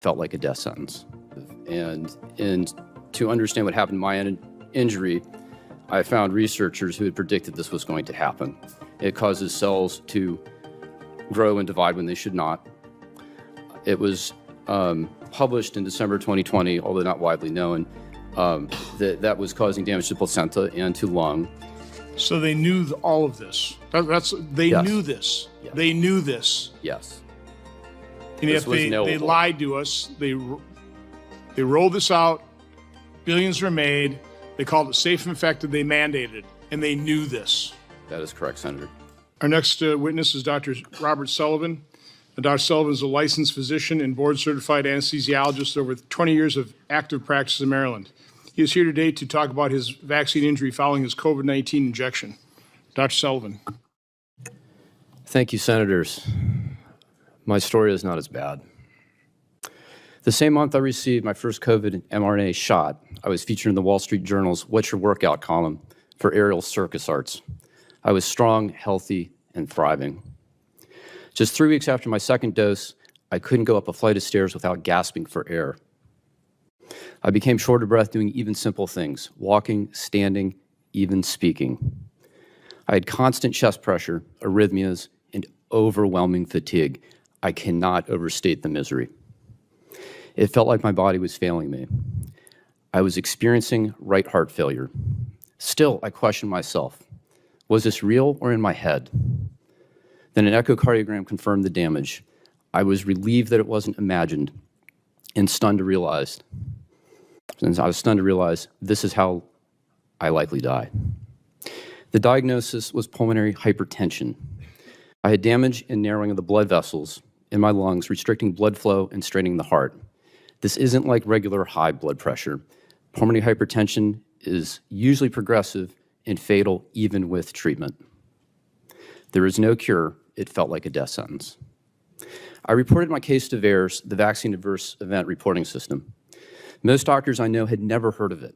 felt like a death sentence. And to understand what happened to my injury, I found researchers who had predicted this was going to happen. It causes cells to grow and divide when they should not. It was published in December 2020, although not widely known, that was causing damage to placenta and to lung. So they knew all of this. They Yes. knew this. Yes. They knew this. Yes. And This yet was they knowable. lied to us. They rolled this out. Billions were made. They called it safe and effective. They mandated it. And they knew this. That is correct, Senator. Our next witness is Dr. Robert Sullivan. Dr. Sullivan is a licensed physician and board-certified anesthesiologist over 20 years of active practice in Maryland. He is here today to talk about his vaccine injury following his COVID-19 injection. Dr. Sullivan. Thank you, Senators. My story is not as bad. The same month I received my first COVID mRNA shot, I was featured in the Wall Street Journal's What's Your Workout column for aerial circus arts. I was strong, healthy, and thriving. Just 3 weeks after my second dose, I couldn't go up a flight of stairs without gasping for air. I became short of breath doing even simple things, walking, standing, even speaking. I had constant chest pressure, arrhythmias, and overwhelming fatigue. I cannot overstate the misery. It felt like my body was failing me. I was experiencing right heart failure. Still, I questioned myself. Was this real or in my head? Then an echocardiogram confirmed the damage. I was relieved that it wasn't imagined and stunned to realize this is how I likely die. The diagnosis was pulmonary hypertension. I had damage and narrowing of the blood vessels in my lungs, restricting blood flow and straining the heart. This isn't like regular high blood pressure. Pulmonary hypertension is usually progressive and fatal even with treatment. There is no cure. It felt like a death sentence. I reported my case to VAERS, the Vaccine Adverse Event Reporting System. Most doctors I know had never heard of it.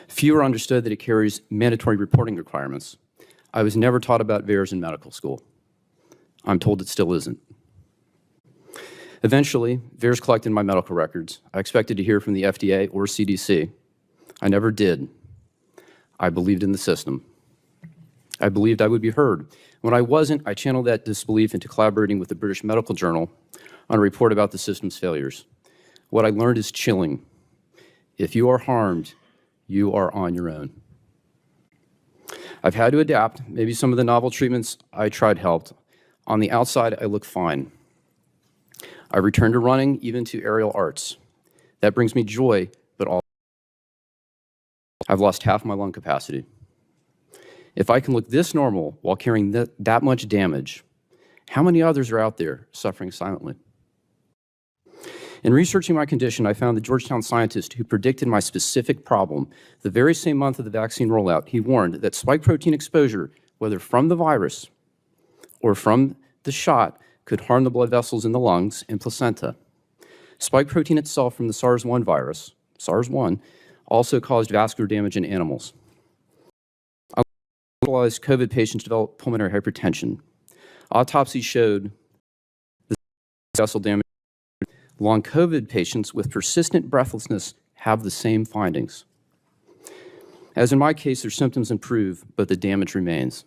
Fewer understood that it carries mandatory reporting requirements. I was never taught about VAERS in medical school. I'm told it still isn't. Eventually, VAERS collected my medical records. I expected to hear from the FDA or CDC. I never did. I believed in the system. I believed I would be heard. When I wasn't, I channeled that disbelief into collaborating with the British Medical Journal on a report about the system's failures. What I learned is chilling. If you are harmed, you are on your own. I've had to adapt. Maybe some of the novel treatments I tried helped. On the outside, I look fine. I returned to running, even to aerial arts. That brings me joy, but also I've lost half my lung capacity. If I can look this normal while carrying that much damage, how many others are out there suffering silently? In researching my condition, I found the Georgetown scientist who predicted my specific problem. The very same month of the vaccine rollout, he warned that spike protein exposure, whether from the virus or from the shot, could harm the blood vessels in the lungs and placenta. Spike protein itself from the SARS-1 virus, SARS-1, also caused vascular damage in animals. Hospitalized COVID patients developed pulmonary hypertension. Autopsy showed the vessel damage. Long COVID patients with persistent breathlessness have the same findings. As in my case, their symptoms improve, but the damage remains.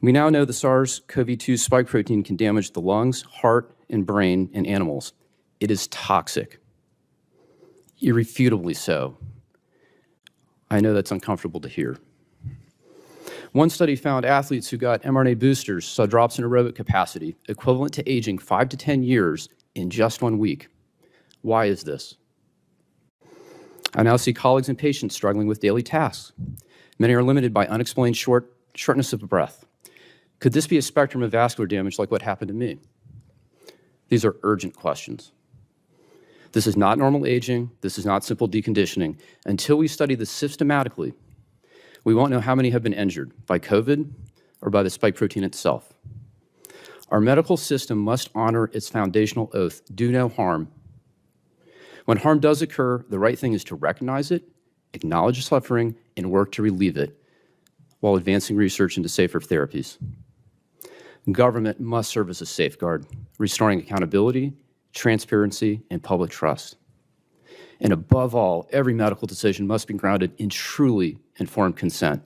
We now know the SARS-CoV-2 spike protein can damage the lungs, heart, and brain in animals. It is toxic, irrefutably so. I know that's uncomfortable to hear. One study found athletes who got mRNA boosters saw drops in aerobic capacity equivalent to aging 5 to 10 years in just 1 week. Why is this? I now see colleagues and patients struggling with daily tasks. Many are limited by unexplained shortness of breath. Could this be a spectrum of vascular damage like what happened to me? These are urgent questions. This is not normal aging. This is not simple deconditioning. Until we study this systematically, we won't know how many have been injured by COVID or by the spike protein itself. Our medical system must honor its foundational oath, do no harm. When harm does occur, the right thing is to recognize it, acknowledge suffering, and work to relieve it while advancing research into safer therapies. Government must serve as a safeguard, restoring accountability, transparency, and public trust. And above all, every medical decision must be grounded in truly informed consent.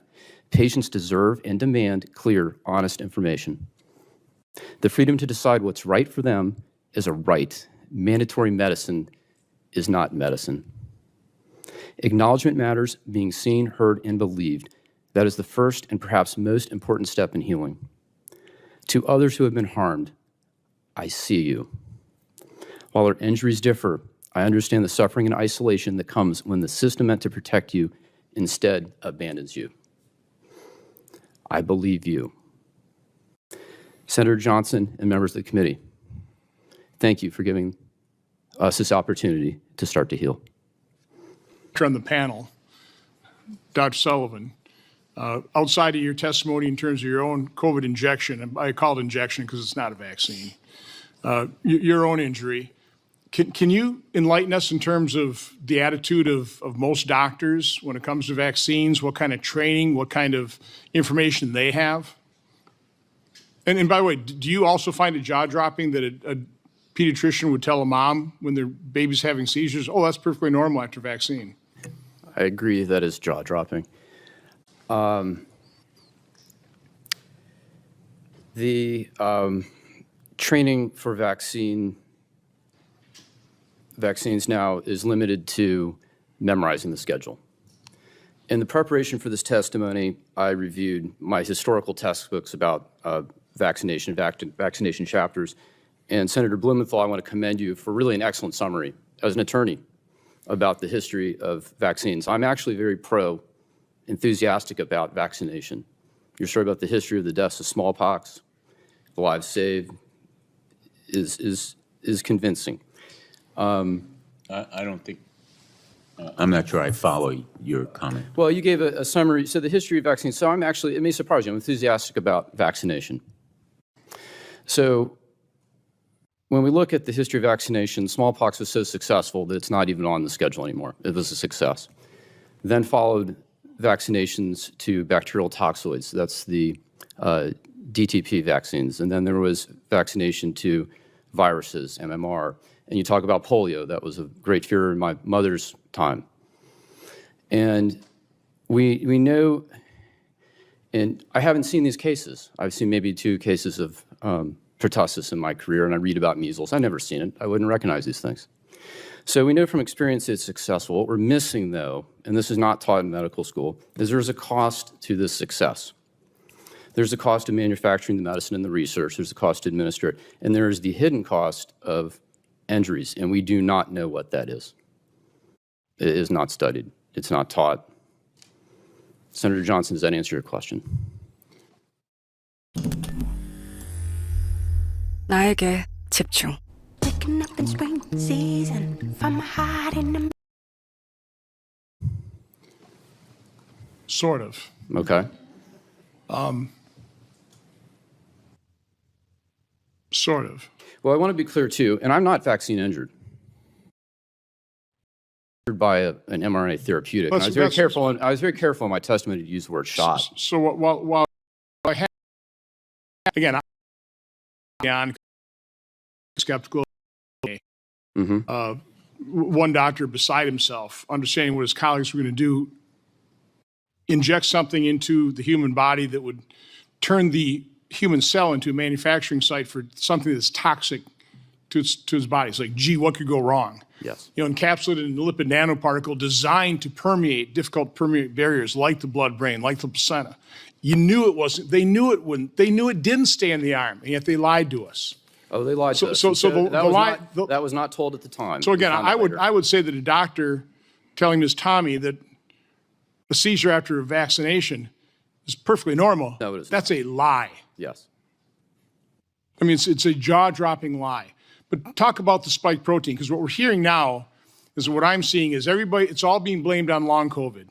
Patients deserve and demand clear, honest information. The freedom to decide what's right for them is a right. Mandatory medicine is not medicine. Acknowledgement matters, being seen, heard, and believed. That is the first and perhaps most important step in healing. To others who have been harmed, I see you. While our injuries differ, I understand the suffering and isolation that comes when the system meant to protect you instead abandons you. I believe you. Senator Johnson and members of the committee, thank you for giving us this opportunity to start to heal. On the panel, Dr. Sullivan, outside of your testimony in terms of your own COVID injection, and I call it injection because it's not a vaccine, your own injury, can you enlighten us in terms of the attitude of most doctors when it comes to vaccines, what kind of training, what kind of information they have? And by the way, do you also find it jaw-dropping that a pediatrician would tell a mom when their baby's having seizures, oh, that's perfectly normal after vaccine? I agree that is jaw-dropping. The training for vaccines now is limited to memorizing the schedule. In the preparation for this testimony, I reviewed my historical textbooks about vaccination chapters. And Senator Blumenthal, I want to commend you for really an excellent summary as an attorney about the history of vaccines. I'm actually very enthusiastic about vaccination. Your story about the history of the deaths of smallpox, the lives saved, is convincing. I don't think, I'm not sure I follow your comment. Well, you gave a summary. So the history of vaccines. So I'm actually, it may surprise you, I'm enthusiastic about vaccination. So when we look at the history of vaccination, smallpox was so successful that it's not even on the schedule anymore. It was a success. Then followed vaccinations to bacterial toxoids. That's the DTP vaccines. And then there was vaccination to viruses, MMR. And you talk about polio. That was a great fear in my mother's time. And we know, and I haven't seen these cases. I've seen maybe 2 cases of pertussis in my career, and I read about measles. I've never seen it. I wouldn't recognize these things. So we know from experience it's successful. What we're missing, though, and this is not taught in medical school, is there's a cost to this success. There's a cost to manufacturing the medicine and the research. There's a cost to administer it. And there is the hidden cost of injuries, and we do not know what that is. It is not studied. It's not taught. Senator Johnson, does that answer your question? 나에게 집중. Waking up in spring season, find my heart in the Sort of. Okay. Sort of. Well, I want to be clear, too, and I'm not vaccine injured. By an mRNA therapeutic. And I was very careful. I was very careful in my testimony to use the word shot. So while I have, again, I'm skeptical. One doctor beside himself, understanding what his colleagues were going to do, inject something into the human body that would turn the human cell into a manufacturing site for something that's toxic to its body. It's like, gee, what could go wrong? Yes. You know, encapsulated in a lipid nanoparticle designed to permeate difficult permeate barriers like the blood-brain, like the placenta. You knew it wasn't. They knew it wouldn't. They knew it didn't stay in the arm, and yet they lied to us. Oh, they lied to us. That was not told at the time. So again, I would say that a doctor telling Ms. Tommy that a seizure after a vaccination is perfectly normal. No, it is That's a lie. Yes. I mean, it's a jaw-dropping lie. But talk about the spike protein, because what we're hearing now is what I'm seeing is everybody, it's all being blamed on long COVID.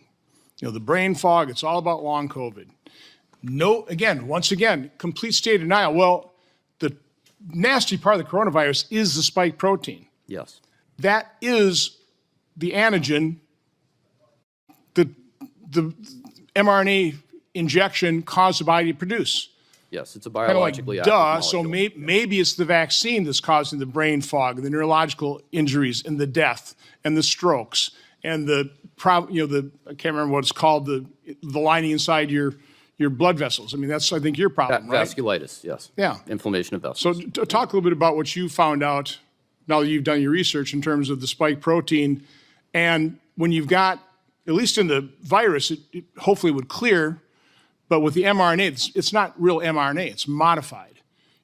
You know, the brain fog, it's all about long COVID. No, again, once again, complete state of denial. Well, the nasty part of the coronavirus is the spike protein. Yes. That is the antigen that the mRNA injection caused the body to produce. Yes, it's a Kind of like, biologically active duh, so molecule. maybe it's the vaccine that's causing the brain fog, and the neurological injuries, and the death, and the strokes, and the I can't remember what it's called, the lining inside your blood vessels. I mean, that's, I think, your problem, right? Vasculitis, yes. Yeah. Inflammation of So vessels. talk a little bit about what you found out now that you've done your research in terms of the spike protein. And when you've got, at least in the virus, it hopefully would clear, but with the mRNA, it's not real mRNA, it's modified.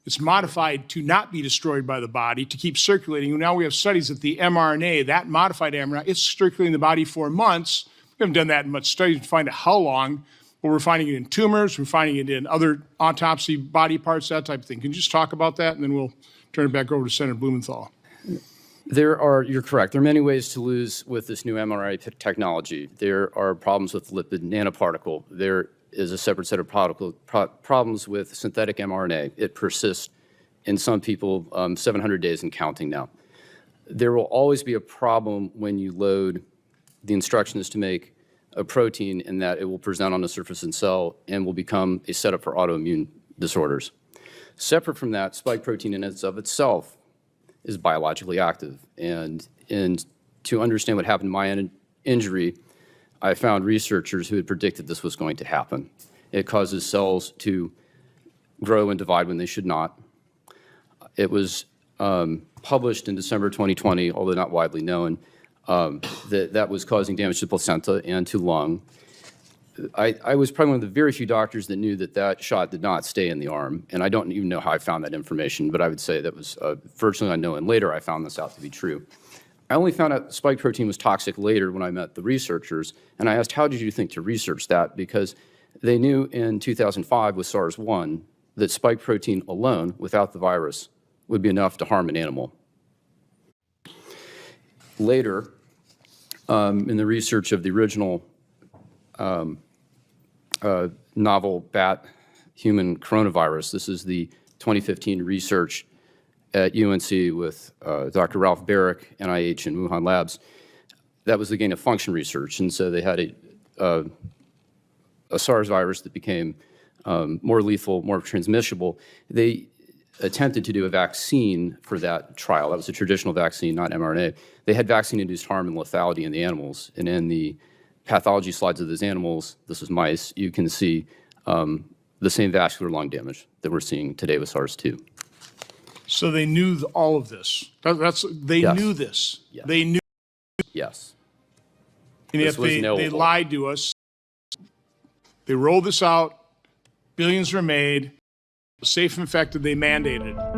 It's modified to not be destroyed by the body, to keep circulating. Now we have studies that the mRNA, that modified mRNA, it's circulating the body for months. We haven't done that in much studies to find out how long, but we're finding it in tumors, we're finding it in other autopsy body parts, that type of thing. Can you just talk about that, and then we'll turn it back over to Senator Blumenthal. You're correct. There are many ways to lose with this new mRNA technology. There are problems with lipid nanoparticle. There is a separate set of problems with synthetic mRNA. It persists in some people 700 days and counting now. There will always be a problem when you load the instructions to make a protein, in that it will present on the surface of the cell and will become a setup for autoimmune disorders. Separate from that, spike protein in and of itself is biologically active. And to understand what happened to my injury, I found researchers who had predicted this was going to happen. It causes cells to grow and divide when they should not. It was published in December 2020, although not widely known, that was causing damage to placenta and to lung. I was probably one of the very few doctors that knew that that shot did not stay in the arm, and I don't even know how I found that information, but I would say that was virtually unknown. Later, I found this out to be true. I only found out spike protein was toxic later when I met the researchers, and I asked, how did you think to research that? Because they knew in 2005 with SARS-1 that spike protein alone, without the virus, would be enough to harm an animal. Later, in the research of the original novel bat human coronavirus, this is the 2015 research at UNC with Dr. Ralph Barrick, NIH, and Wuhan Labs. That was the gain of function research, and so they had a SARS virus that became more lethal, more transmissible. They attempted to do a vaccine for that trial. That was a traditional vaccine, not mRNA. They had vaccine-induced harm and lethality in the animals, and in the pathology slides of those animals, this is mice, you can see the same vascular lung damage that we're seeing today with SARS-2. So they knew all of this. They Yes. knew this. Yes. They knew, Yes. and This yet was they knowable. lied to us. They rolled this out. Billions were made. Safe and effective, they mandated it.